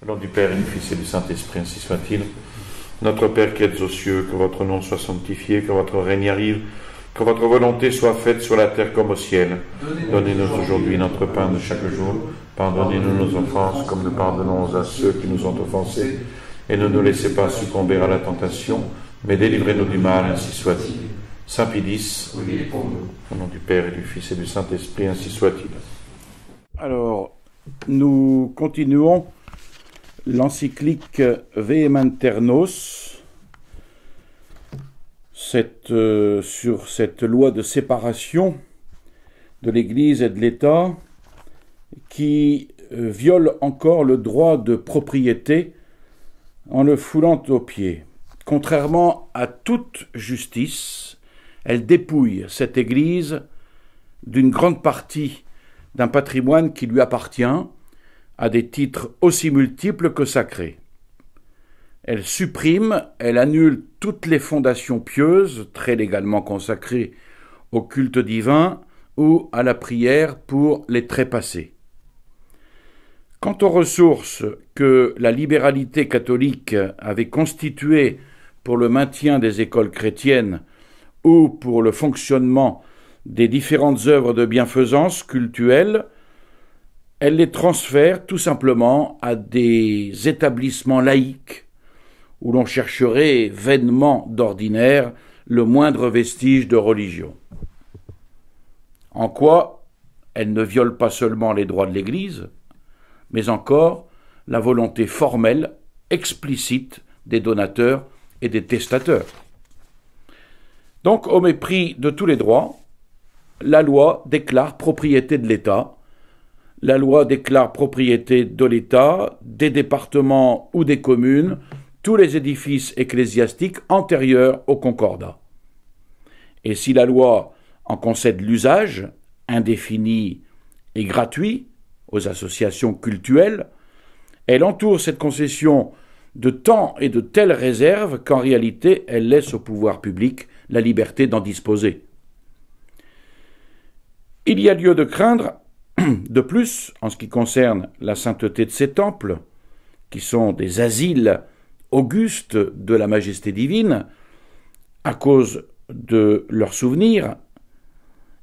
Au nom du Père et du Fils et du Saint-Esprit, ainsi soit-il. Notre Père qui êtes aux cieux, que votre nom soit sanctifié, que votre règne arrive, que votre volonté soit faite sur la terre comme au ciel. Donnez-nous aujourd'hui notre pain de chaque jour. Pardonnez-nous nos offenses, comme nous pardonnons à ceux qui nous ont offensés. Et ne nous laissez pas succomber à la tentation, mais délivrez-nous du mal, ainsi soit-il. Saint Pie X, au nom du Père et du Fils et du Saint-Esprit, ainsi soit-il. Alors, nous continuons l'encyclique Vehementernos sur cette loi de séparation de l'Église et de l'État qui viole encore le droit de propriété en le foulant aux pieds. Contrairement à toute justice, elle dépouille cette Église d'une grande partie d'un patrimoine qui lui appartient, à des titres aussi multiples que sacrés. Elle supprime, elle annule toutes les fondations pieuses, très légalement consacrées au culte divin ou à la prière pour les trépassés. Quant aux ressources que la libéralité catholique avait constituées pour le maintien des écoles chrétiennes ou pour le fonctionnement des différentes œuvres de bienfaisance cultuelle, elle les transfère tout simplement à des établissements laïques où l'on chercherait vainement d'ordinaire le moindre vestige de religion. En quoi elle ne viole pas seulement les droits de l'Église, mais encore la volonté formelle, explicite des donateurs et des testateurs. Donc, au mépris de tous les droits, la loi déclare propriété de l'État. La loi déclare propriété de l'État, des départements ou des communes, tous les édifices ecclésiastiques antérieurs au concordat. Et si la loi en concède l'usage, indéfini et gratuit, aux associations cultuelles, elle entoure cette concession de tant et de telles réserves qu'en réalité elle laisse au pouvoir public la liberté d'en disposer. Il y a lieu de craindre, de plus, en ce qui concerne la sainteté de ces temples, qui sont des asiles augustes de la majesté divine, à cause de leurs souvenirs,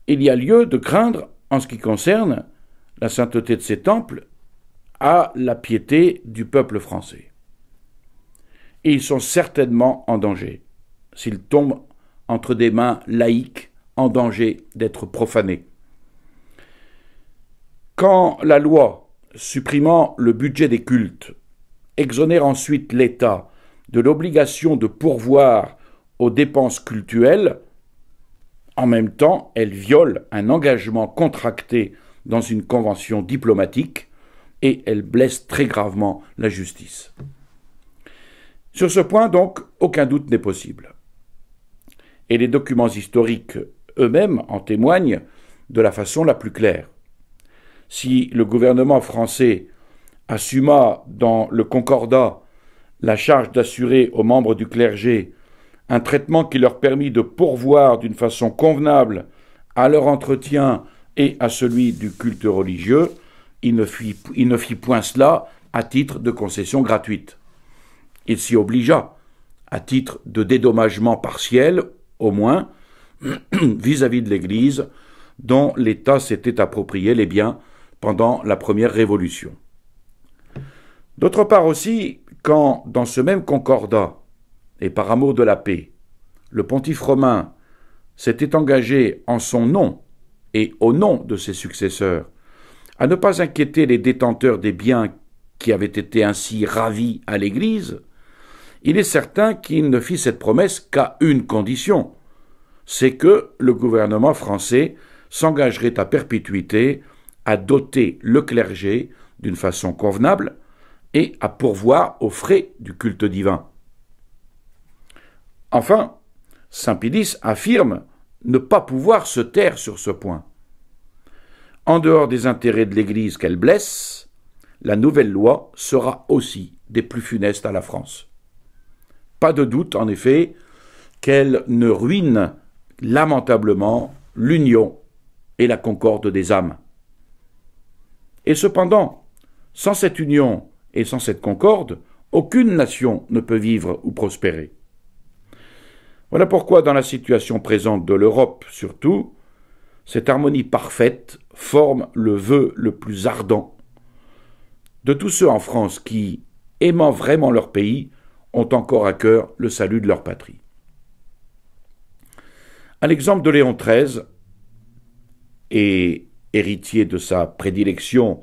il y a lieu de craindre, en ce qui concerne la sainteté de ces temples, à la piété du peuple français. Et ils sont certainement en danger, s'ils tombent entre des mains laïques, en danger d'être profanés. Quand la loi, supprimant le budget des cultes, exonère ensuite l'État de l'obligation de pourvoir aux dépenses cultuelles, en même temps, elle viole un engagement contracté dans une convention diplomatique et elle blesse très gravement la justice. Sur ce point, donc, aucun doute n'est possible. Et les documents historiques eux-mêmes en témoignent de la façon la plus claire. Si le gouvernement français assuma dans le concordat la charge d'assurer aux membres du clergé un traitement qui leur permit de pourvoir d'une façon convenable à leur entretien et à celui du culte religieux, il ne fit point cela à titre de concession gratuite. Il s'y obligea, à titre de dédommagement partiel, au moins, vis-à-vis de l'Église, dont l'État s'était approprié les biens pendant la première Révolution. D'autre part aussi, quand, dans ce même concordat, et par amour de la paix, le pontife romain s'était engagé en son nom et au nom de ses successeurs à ne pas inquiéter les détenteurs des biens qui avaient été ainsi ravis à l'Église, il est certain qu'il ne fit cette promesse qu'à une condition, c'est que le gouvernement français s'engagerait à perpétuité à doter le clergé d'une façon convenable et à pourvoir aux frais du culte divin. Enfin, saint Pie X affirme ne pas pouvoir se taire sur ce point. En dehors des intérêts de l'Église qu'elle blesse, la nouvelle loi sera aussi des plus funestes à la France. Pas de doute, en effet, qu'elle ne ruine lamentablement l'union et la concorde des âmes. Et cependant, sans cette union et sans cette concorde, aucune nation ne peut vivre ou prospérer. Voilà pourquoi, dans la situation présente de l'Europe surtout, cette harmonie parfaite forme le vœu le plus ardent de tous ceux en France qui, aimant vraiment leur pays, ont encore à cœur le salut de leur patrie. À l'exemple de Léon XIII, et héritier de sa prédilection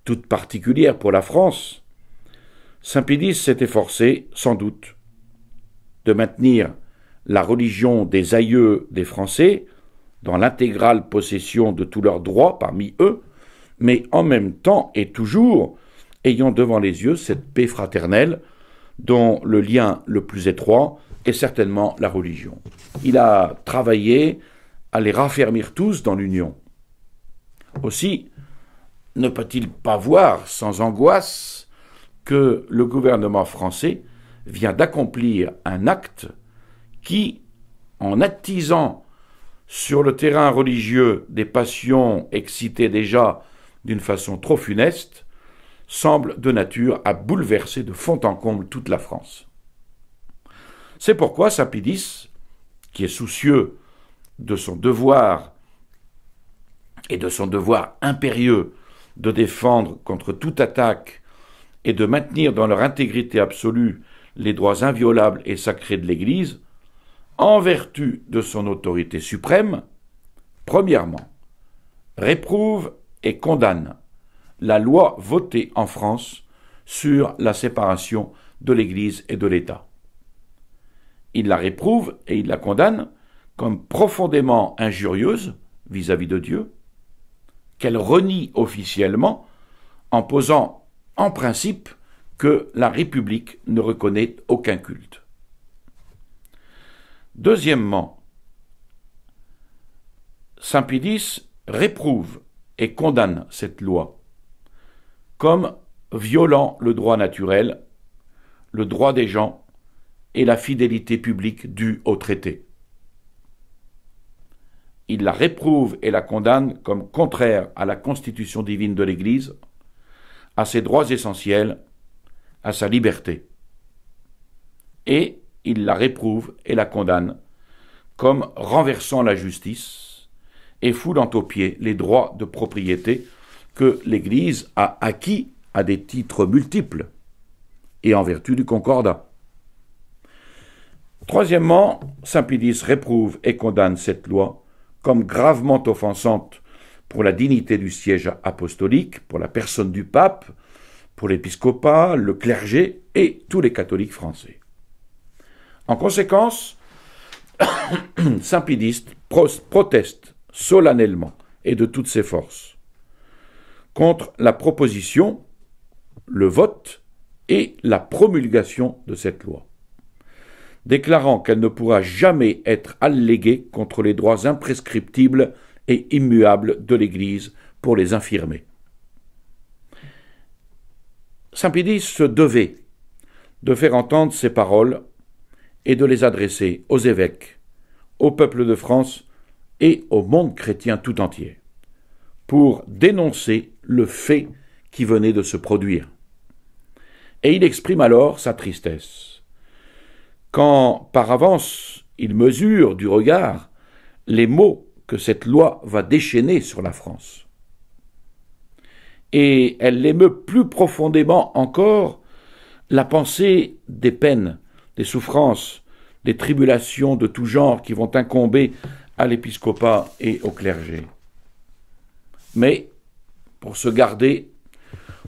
toute particulière pour la France, Saint Pédis s'est efforcé, sans doute, de maintenir la religion des aïeux des Français dans l'intégrale possession de tous leurs droits parmi eux, mais en même temps et toujours ayant devant les yeux cette paix fraternelle dont le lien le plus étroit est certainement la religion. Il a travaillé à les raffermir tous dans l'union. Aussi, ne peut-il pas voir sans angoisse que le gouvernement français vient d'accomplir un acte qui, en attisant sur le terrain religieux des passions excitées déjà d'une façon trop funeste, semble de nature à bouleverser de fond en comble toute la France. C'est pourquoi Saint Pédis, qui est soucieux de son devoir et de son devoir impérieux de défendre contre toute attaque et de maintenir dans leur intégrité absolue les droits inviolables et sacrés de l'Église, en vertu de son autorité suprême, premièrement, réprouve et condamne la loi votée en France sur la séparation de l'Église et de l'État. Il la réprouve et il la condamne comme profondément injurieuse vis-à-vis de Dieu, qu'elle renie officiellement en posant en principe que la République ne reconnaît aucun culte. Deuxièmement, Saint Pédis réprouve et condamne cette loi comme violant le droit naturel, le droit des gens et la fidélité publique due au traité. Il la réprouve et la condamne comme contraire à la constitution divine de l'Église, à ses droits essentiels, à sa liberté. Et il la réprouve et la condamne comme renversant la justice et foulant aux pieds les droits de propriété que l'Église a acquis à des titres multiples et en vertu du concordat. Troisièmement, Saint Pédis réprouve et condamne cette loi comme gravement offensante pour la dignité du siège apostolique, pour la personne du pape, pour l'épiscopat, le clergé et tous les catholiques français. En conséquence, Saint Pédis proteste solennellement et de toutes ses forces contre la proposition, le vote et la promulgation de cette loi, déclarant qu'elle ne pourra jamais être alléguée contre les droits imprescriptibles et immuables de l'Église pour les infirmer. Saint Pédis se devait de faire entendre ces paroles et de les adresser aux évêques, au peuple de France et au monde chrétien tout entier, pour dénoncer le fait qui venait de se produire. Et il exprime alors sa tristesse, quand par avance il mesure du regard les maux que cette loi va déchaîner sur la France. Et elle l'émeut plus profondément encore la pensée des peines, des souffrances, des tribulations de tout genre qui vont incomber à l'épiscopat et au clergé. Mais, pour se garder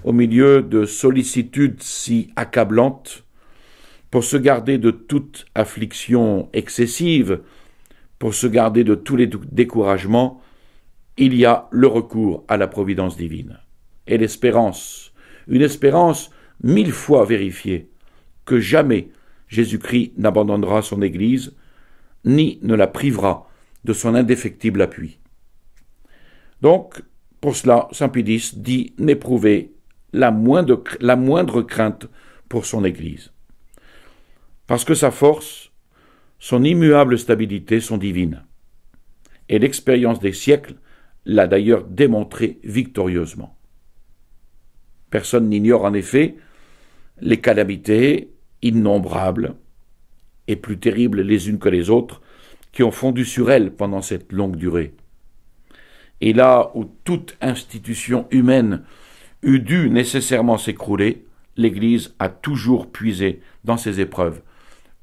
au milieu de sollicitudes si accablantes, pour se garder de toute affliction excessive, pour se garder de tous les découragements, il y a le recours à la providence divine. Et l'espérance, une espérance 1000 fois vérifiée, que jamais Jésus-Christ n'abandonnera son Église, ni ne la privera de son indéfectible appui. Donc, pour cela, Saint Pédis dit n'éprouver la moindre crainte pour son Église. Parce que sa force, son immuable stabilité sont divines. Et l'expérience des siècles l'a d'ailleurs démontré victorieusement. Personne n'ignore en effet les calamités innombrables et plus terribles les unes que les autres qui ont fondu sur elle pendant cette longue durée. Et là où toute institution humaine eût dû nécessairement s'écrouler, l'Église a toujours puisé dans ces épreuves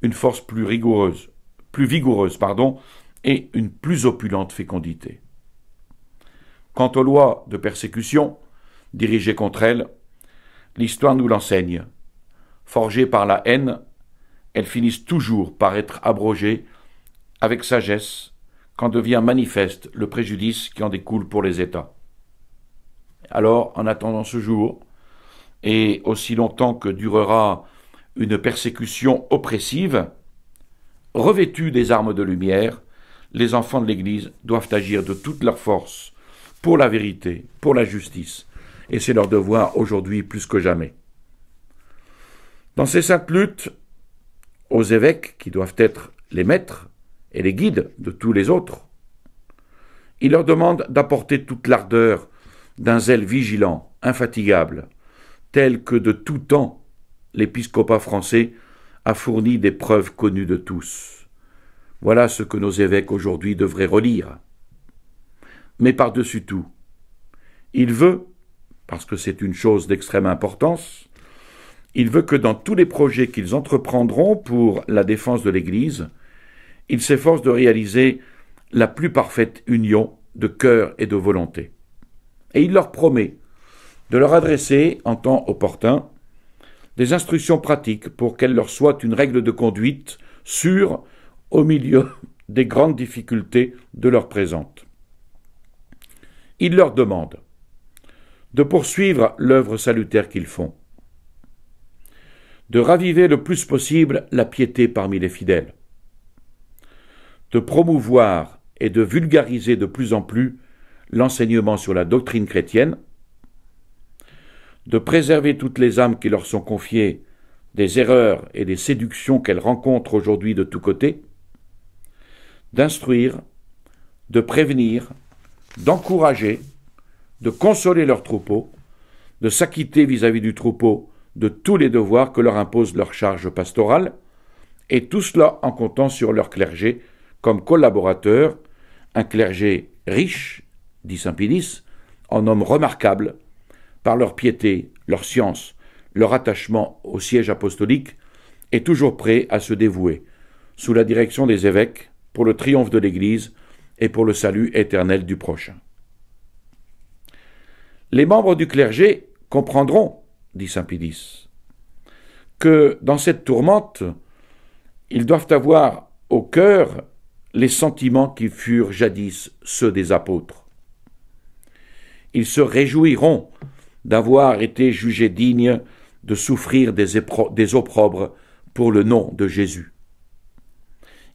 une force plus vigoureuse, et une plus opulente fécondité. Quant aux lois de persécution dirigées contre elle, l'histoire nous l'enseigne. Forgées par la haine, elles finissent toujours par être abrogées avec sagesse quand devient manifeste le préjudice qui en découle pour les États. Alors, en attendant ce jour, et aussi longtemps que durera une persécution oppressive, revêtus des armes de lumière, les enfants de l'Église doivent agir de toute leur force pour la vérité, pour la justice, et c'est leur devoir aujourd'hui plus que jamais. Dans ces saintes luttes, aux évêques, qui doivent être les maîtres et les guides de tous les autres, il leur demande d'apporter toute l'ardeur d'un zèle vigilant, infatigable, tel que de tout temps l'épiscopat français a fourni des preuves connues de tous. Voilà ce que nos évêques aujourd'hui devraient relire. Mais par-dessus tout, il veut, parce que c'est une chose d'extrême importance, il veut que dans tous les projets qu'ils entreprendront pour la défense de l'Église, ils s'efforcent de réaliser la plus parfaite union de cœur et de volonté. Et il leur promet de leur adresser, en temps opportun, des instructions pratiques pour qu'elles leur soient une règle de conduite sûre au milieu des grandes difficultés de l'heure présente. Il leur demande de poursuivre l'œuvre salutaire qu'ils font, de raviver le plus possible la piété parmi les fidèles, de promouvoir et de vulgariser de plus en plus l'enseignement sur la doctrine chrétienne, de préserver toutes les âmes qui leur sont confiées des erreurs et des séductions qu'elles rencontrent aujourd'hui de tous côtés, d'instruire, de prévenir, d'encourager, de consoler leur troupeau, de s'acquitter vis-à-vis du troupeau de tous les devoirs que leur impose leur charge pastorale, et tout cela en comptant sur leur clergé comme collaborateur, un clergé riche, dit saint Pidis, en hommes remarquables, par leur piété, leur science, leur attachement au siège apostolique, et toujours prêt à se dévouer, sous la direction des évêques, pour le triomphe de l'Église et pour le salut éternel du prochain. Les membres du clergé comprendront, dit saint Pidis, que dans cette tourmente, ils doivent avoir au cœur les sentiments qui furent jadis ceux des apôtres. Ils se réjouiront d'avoir été jugés dignes de souffrir des opprobres pour le nom de Jésus.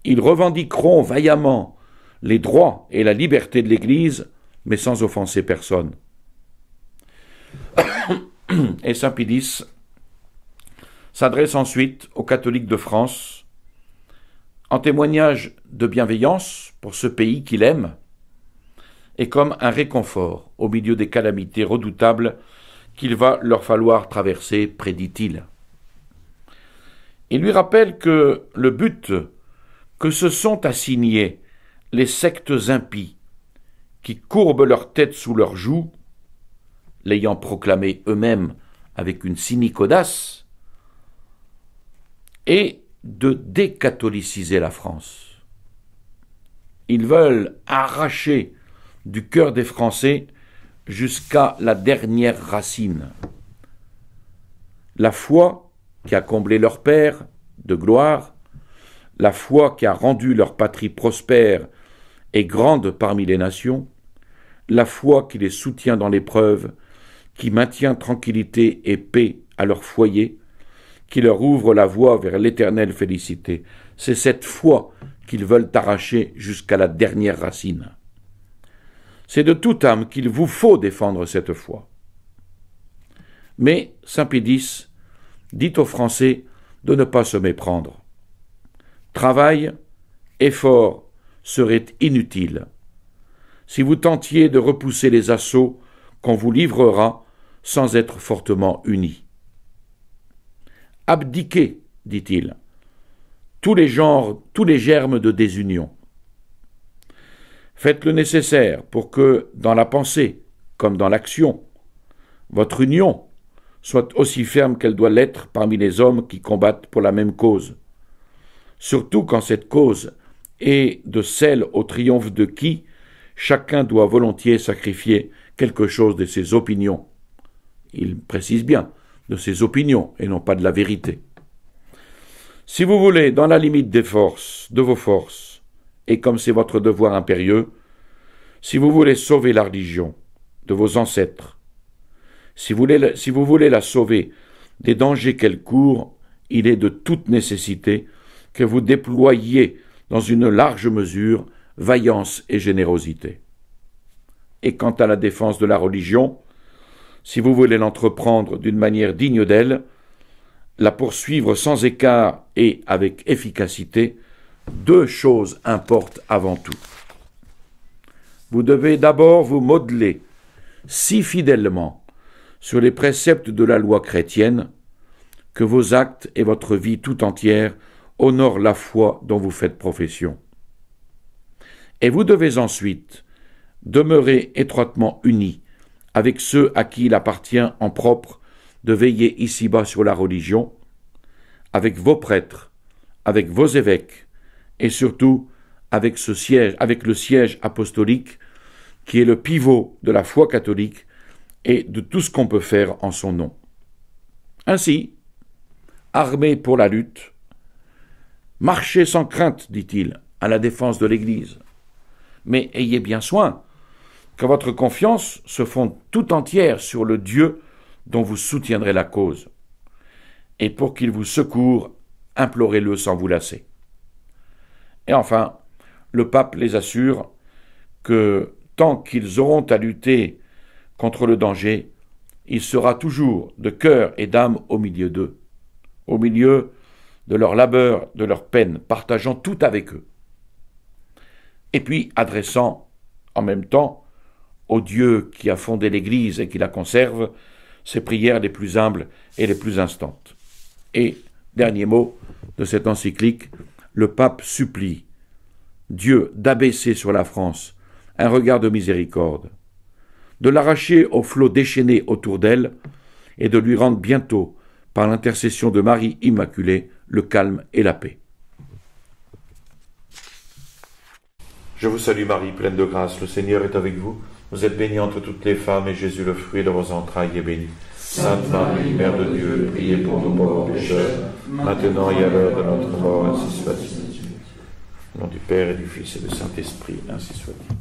Ils revendiqueront vaillamment les droits et la liberté de l'Église, mais sans offenser personne. Et saint Pidis s'adresse ensuite aux catholiques de France en témoignage de bienveillance pour ce pays qu'il aime et comme un réconfort au milieu des calamités redoutables qu'il va leur falloir traverser, prédit-il. Il lui rappelle que le but que se sont assignés les sectes impies qui courbent leur tête sous leurs joues, l'ayant proclamé eux-mêmes avec une cynique audace, est de décatholiciser la France. Ils veulent arracher du cœur des Français jusqu'à la dernière racine la foi qui a comblé leur père de gloire, la foi qui a rendu leur patrie prospère et grande parmi les nations, la foi qui les soutient dans l'épreuve, qui maintient tranquillité et paix à leur foyer, qui leur ouvre la voie vers l'éternelle félicité. C'est cette foi qu'ils veulent arracher jusqu'à la dernière racine. C'est de toute âme qu'il vous faut défendre cette foi. Mais saint Pidis dit aux Français de ne pas se méprendre. Travail, effort seraient inutiles si vous tentiez de repousser les assauts qu'on vous livrera sans être fortement unis. Abdiquez, dit-il, tous les germes de désunion. Faites le nécessaire pour que, dans la pensée comme dans l'action, votre union soit aussi ferme qu'elle doit l'être parmi les hommes qui combattent pour la même cause. Surtout quand cette cause est de celle au triomphe de qui chacun doit volontiers sacrifier quelque chose de ses opinions. Il précise bien, de ses opinions et non pas de la vérité. Si vous voulez, dans la limite de vos forces, et comme c'est votre devoir impérieux, si vous voulez sauver la religion de vos ancêtres, si vous voulez la sauver des dangers qu'elle court, il est de toute nécessité que vous déployiez dans une large mesure vaillance et générosité. Et quant à la défense de la religion, si vous voulez l'entreprendre d'une manière digne d'elle, la poursuivre sans écart et avec efficacité, deux choses importent avant tout. Vous devez d'abord vous modeler si fidèlement sur les préceptes de la loi chrétienne que vos actes et votre vie tout entière honorent la foi dont vous faites profession. Et vous devez ensuite demeurer étroitement unis avec ceux à qui il appartient en propre de veiller ici-bas sur la religion, avec vos prêtres, avec vos évêques, et surtout avec le siège apostolique qui est le pivot de la foi catholique et de tout ce qu'on peut faire en son nom. Ainsi, armés pour la lutte, marchez sans crainte, dit-il, à la défense de l'Église, mais ayez bien soin que votre confiance se fonde tout entière sur le Dieu dont vous soutiendrez la cause, et pour qu'il vous secoure, implorez-le sans vous lasser. Et enfin, le pape les assure que tant qu'ils auront à lutter contre le danger, il sera toujours de cœur et d'âme au milieu d'eux, au milieu de leur labeur, de leur peine, partageant tout avec eux. Et puis adressant en même temps au Dieu qui a fondé l'Église et qui la conserve, ses prières les plus humbles et les plus instantes. Et, dernier mot de cette encyclique, le pape supplie Dieu d'abaisser sur la France un regard de miséricorde, de l'arracher au flot déchaîné autour d'elle et de lui rendre bientôt, par l'intercession de Marie Immaculée, le calme et la paix. Je vous salue Marie, pleine de grâce, le Seigneur est avec vous. Vous êtes bénie entre toutes les femmes, et Jésus, le fruit de vos entrailles, est béni. Sainte Marie, Mère de Dieu, priez pour nous pauvres pécheurs, maintenant et à l'heure de notre mort, ainsi soit-il. Au nom du Père et du Fils et du Saint-Esprit, ainsi soit-il.